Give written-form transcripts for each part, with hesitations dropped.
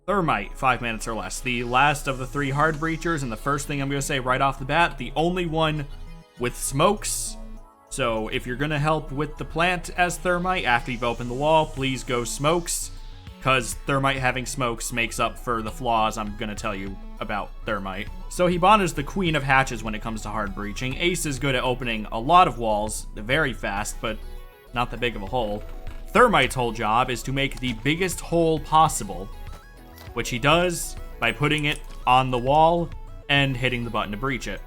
Thermite, 5 minutes or less. The last of the 3 hard breachers, and the first thing I'm going to say right off the bat, the only one with smokes. So if you're going to help with the plant as Thermite after you've opened the wall, please go smokes, because Thermite having smokes makes up for the flaws I'm going to tell you about Thermite. So Hibana is the queen of hatches when it comes to hard breaching. Ace is good at opening a lot of walls, very fast, but not that big of a hole. Thermite's whole job is to make the biggest hole possible, which he does by putting it on the wall and hitting the button to breach it.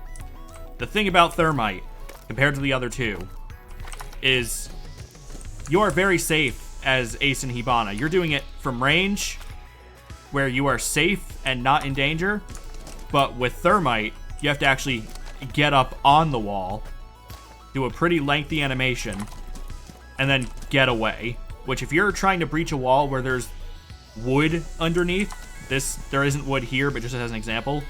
The thing about Thermite, compared to the other two, is you are very safe as Ace and Hibana. You're doing it from range, where you are safe and not in danger, but with Thermite, you have to actually get up on the wall, do a pretty lengthy animation, and then get away. Which, if you're trying to breach a wall where there's wood underneath, there isn't wood here, but just as an example,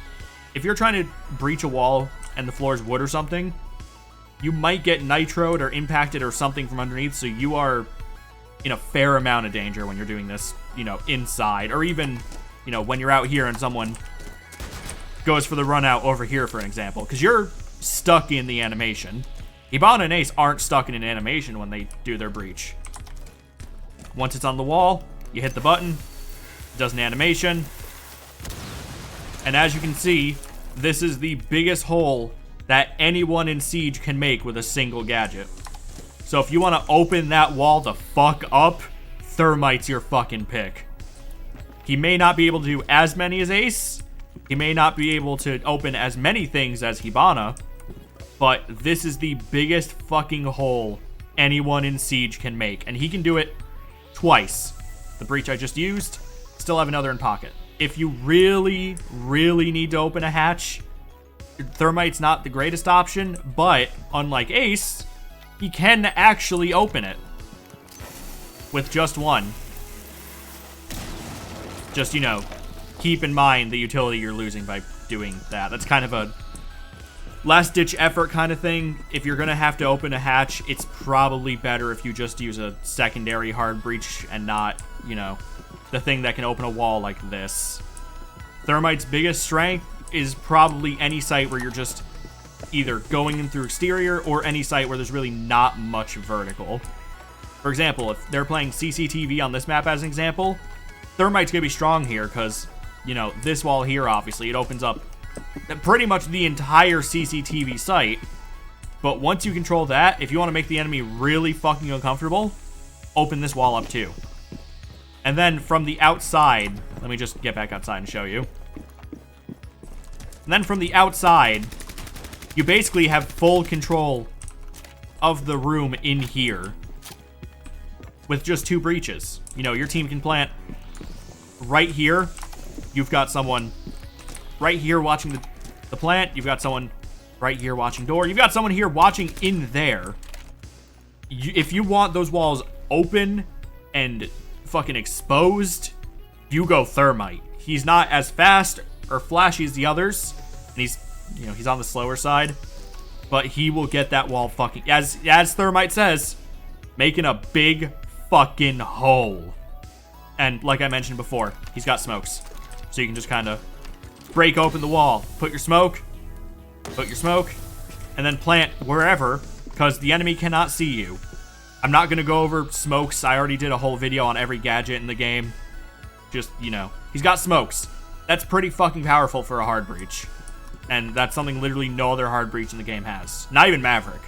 if you're trying to breach a wall and the floor is wood or something, you might get nitroed or impacted or something from underneath, so you are in a fair amount of danger when you're doing this, inside, or even, when you're out here and someone goes for the run out over here, for an example, because you're stuck in the animation. Hibana and Ace aren't stuck in an animation when they do their breach. Once it's on the wall, you hit the button, it does an animation, and as you can see, this is the biggest hole that anyone in Siege can make with a single gadget. So if you want to open that wall the fuck up, Thermite's your fucking pick. He may not be able to do as many as Ace, he may not be able to open as many things as Hibana, but this is the biggest fucking hole anyone in Siege can make, and he can do it twice. The breach I just used, still have another in pocket. If you really, really need to open a hatch, Thermite's not the greatest option, but unlike Ace, he can actually open it with just one. Just, keep in mind the utility you're losing by doing that. That's kind of a last-ditch effort kind of thing. If you're going to have to open a hatch, it's probably better if you just use a secondary hard breach and not, the thing that can open a wall like this. Thermite's biggest strength is probably any site where you're just either going in through exterior or any site where there's really not much vertical. For example, if they're playing CCTV on this map as an example, Thermite's going to be strong here because, this wall here, obviously, it opens up pretty much the entire CCTV site. But once you control that, if you want to make the enemy really fucking uncomfortable, open this wall up too. And then from the outside, let me just get back outside and show you. And then from the outside, you basically have full control of the room in here with just 2 breaches. Your team can plant right here. You've got someone right here watching the plant. You've got someone right here watching door. You've got someone here watching in there. If you want those walls open and fucking exposed, you go Thermite. He's not as fast or flashy as the others, and he's on the slower side, but he will get that wall fucking, as Thermite says, making a big fucking hole. And like I mentioned before, he's got smokes, so you can just kind of break open the wall, put your smoke, and then plant wherever, because the enemy cannot see you. I'm not going to go over smokes. I already did a whole video on every gadget in the game. Just, he's got smokes. That's pretty fucking powerful for a hard breach. And that's something literally no other hard breach in the game has. Not even Maverick,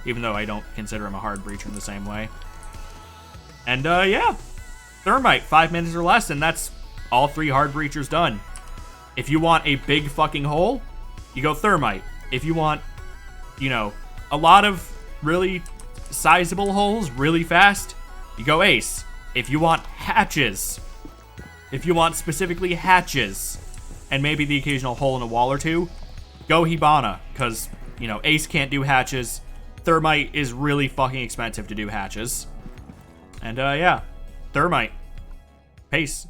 even though I don't consider him a hard breacher in the same way. And, yeah. Thermite, 5 minutes or less, and that's all 3 hard breachers done. If you want a big fucking hole, you go Thermite. If you want, a lot of really sizable holes really fast, you go Ace. If you want hatches, if you want specifically hatches, and maybe the occasional hole in a wall or 2, go Hibana, because, Ace can't do hatches. Thermite is really fucking expensive to do hatches. And, yeah, Thermite. Peace.